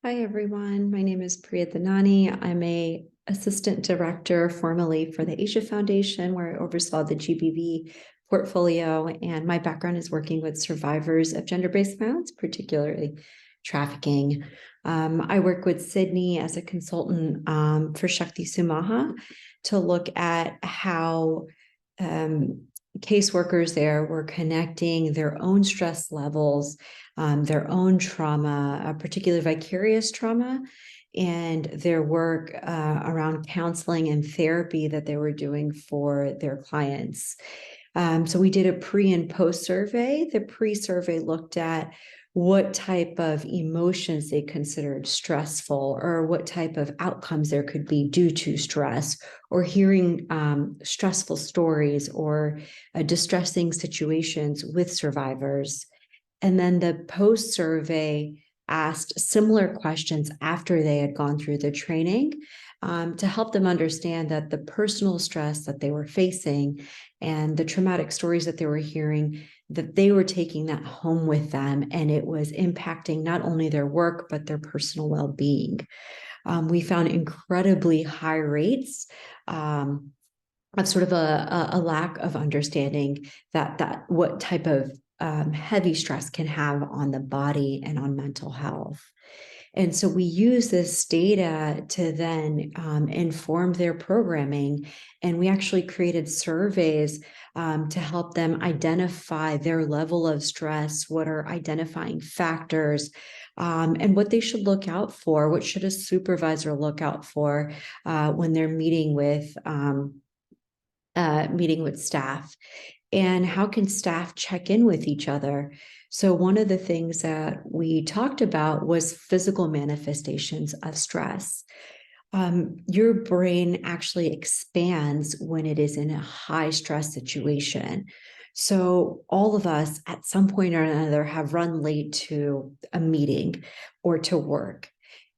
Hi, everyone. My name is Priya. I'm a assistant director formerly for the Asia Foundation, where I oversaw the GBV portfolio. And my background is working with survivors of gender-based violence, particularly trafficking. I work with Sydney as a consultant for Shakti Sumaha to look at how caseworkers there were connecting their own stress levels, their own trauma, particular vicarious trauma, and their work around counseling and therapy that they were doing for their clients. So we did a pre and post survey. The pre-survey looked at what type of emotions they considered stressful, or what type of outcomes there could be due to stress, or hearing stressful stories or distressing situations with survivors. And then the post survey asked similar questions after they had gone through the training, to help them understand that the personal stress that they were facing and the traumatic stories that they were hearing, that they were taking that home with them, and it was impacting not only their work, but their personal well-being. We found incredibly high rates of sort of a lack of understanding that what type of heavy stress can have on the body and on mental health. And so we use this data to then inform their programming. And we actually created surveys to help them identify their level of stress, what are identifying factors, and what they should look out for. What should a supervisor look out for when they're meeting with staff? And how can staff check in with each other? So one of the things that we talked about was physical manifestations of stress. Your brain actually expands when it is in a high stress situation. So all of us at some point or another have run late to a meeting or to work.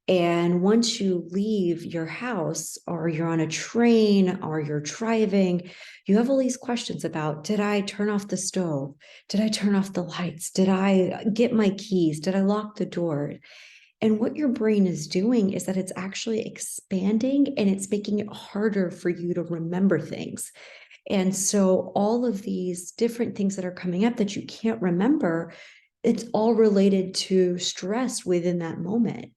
And once you leave your house, or you're on a train, or you're driving, you have all these questions about, did I turn off the stove? Did I turn off the lights? Did I get my keys? Did I lock the door? And what your brain is doing is that it's actually expanding, and it's making it harder for you to remember things. And so all of these different things that are coming up that you can't remember, it's all related to stress within that moment.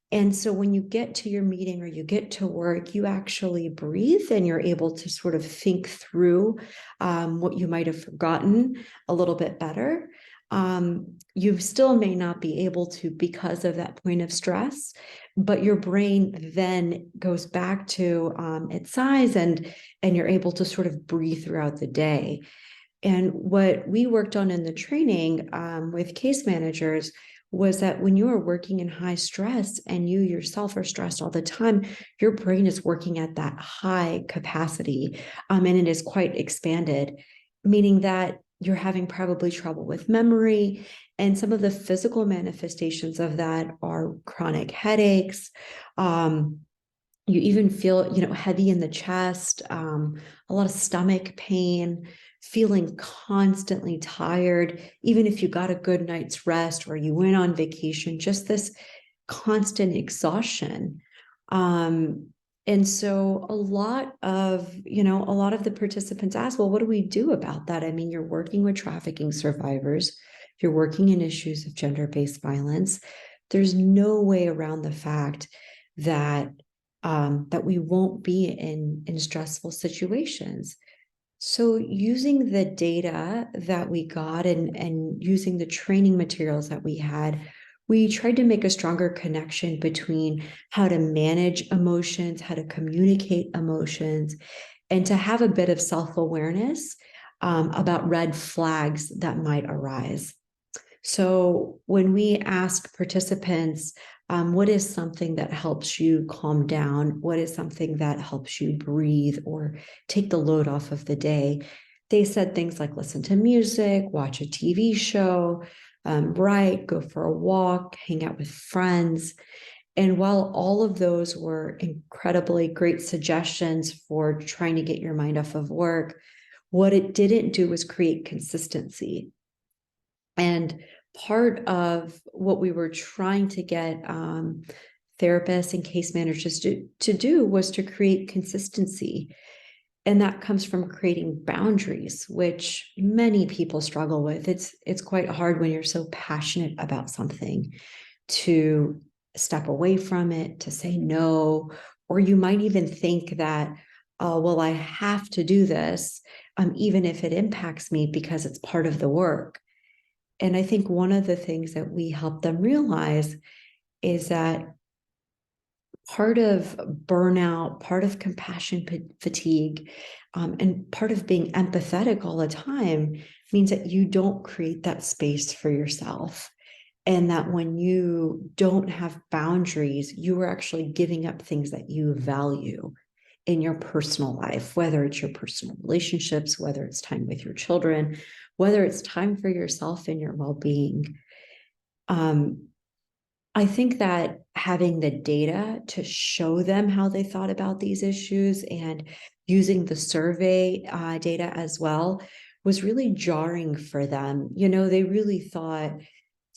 And so when you get to your meeting or you get to work, you actually breathe, and you're able to sort of think through what you might have forgotten a little bit better. You still may not be able to, because of that point of stress, but your brain then goes back to its size, and you're able to sort of breathe throughout the day. And what we worked on in the training with case managers was that when you are working in high stress and you yourself are stressed all the time, your brain is working at that high capacity, and it is quite expanded, meaning that you're having probably trouble with memory. And some of the physical manifestations of that are chronic headaches. You even feel, heavy in the chest, a lot of stomach pain, feeling constantly tired, even if you got a good night's rest or you went on vacation, just this constant exhaustion. And so a lot of the participants asked, well, what do we do about that? I mean, you're working with trafficking survivors, you're working in issues of gender-based violence. There's no way around the fact that that we won't be in stressful situations. So using the data that we got, and using the training materials that we had, we tried to make a stronger connection between how to manage emotions, how to communicate emotions, and to have a bit of self-awareness about red flags that might arise. So when we ask participants, what is something that helps you calm down? What is something that helps you breathe or take the load off of the day? They said things like listen to music, watch a TV show, write, go for a walk, hang out with friends. And while all of those were incredibly great suggestions for trying to get your mind off of work, what it didn't do was create consistency. And part of what we were trying to get therapists and case managers to do was to create consistency. And that comes from creating boundaries, which many people struggle with. It's quite hard when you're so passionate about something to step away from it, to say no, or you might even think that, oh, well, I have to do this, even if it impacts me because it's part of the work. And I think one of the things that we help them realize is that part of burnout, part of compassion fatigue, and part of being empathetic all the time means that you don't create that space for yourself. And that when you don't have boundaries, you are actually giving up things that you value in your personal life, whether it's your personal relationships, whether it's time with your children, whether it's time for yourself and your well-being. I think that having the data to show them how they thought about these issues and using the survey data as well was really jarring for them. They really thought,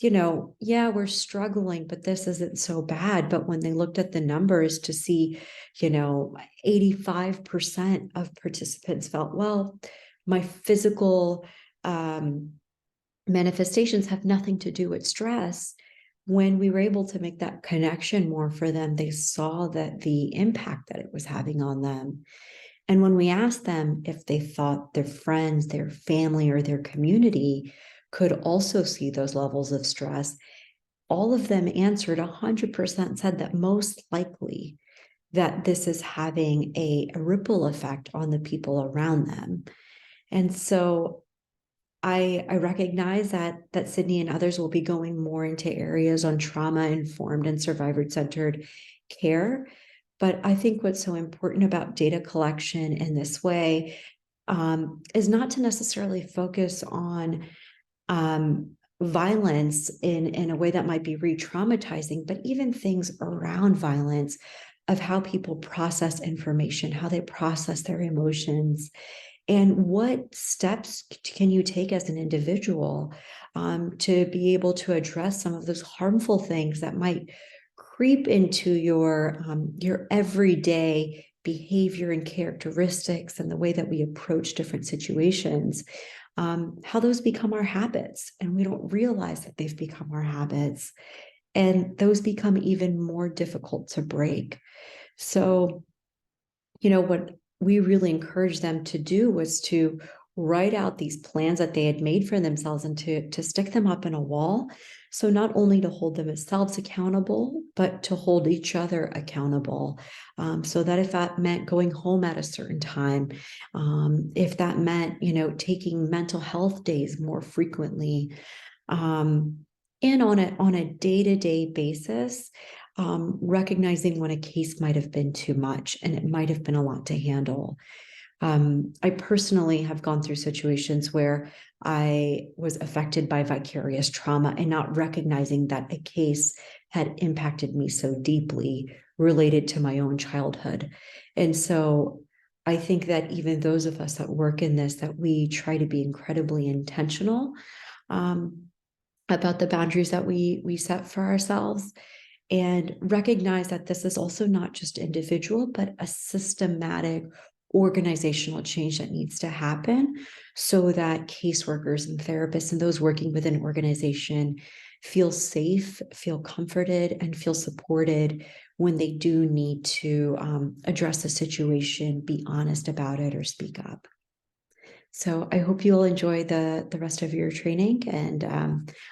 yeah, we're struggling, but this isn't so bad. But when they looked at the numbers to see, 85% of participants felt, well, my physical manifestations have nothing to do with stress. When we were able to make that connection more for them, they saw that the impact that it was having on them. And when we asked them if they thought their friends, their family, or their community could also see those levels of stress, all of them answered 100% said that most likely that this is having a ripple effect on the people around them. And so I recognize that Sydney and others will be going more into areas on trauma-informed and survivor-centered care. But I think what's so important about data collection in this way is not to necessarily focus on violence in a way that might be re-traumatizing, but even things around violence, of how people process information, how they process their emotions, and what steps can you take as an individual to be able to address some of those harmful things that might creep into your everyday behavior and characteristics and the way that we approach different situations, how those become our habits, and we don't realize that they've become our habits, and those become even more difficult to break. So, what we really encouraged them to do was to write out these plans that they had made for themselves and to stick them up in a wall. So not only to hold themselves accountable, but to hold each other accountable. So that if that meant going home at a certain time, if that meant, taking mental health days more frequently, and on a day-to-day basis, recognizing when a case might have been too much and it might have been a lot to handle. I personally have gone through situations where I was affected by vicarious trauma and not recognizing that a case had impacted me so deeply related to my own childhood. And so I think that even those of us that work in this, that we try to be incredibly intentional about the boundaries that we set for ourselves, and recognize that this is also not just individual, but a systematic organizational change that needs to happen so that caseworkers and therapists and those working within an organization feel safe, feel comforted, and feel supported when they do need to address a situation, be honest about it, or speak up. So I hope you'll enjoy the rest of your training, and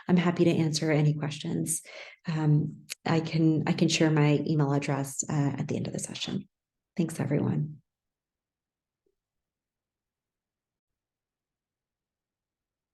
I'm happy to answer any questions. I can share my email address at the end of the session. Thanks, everyone.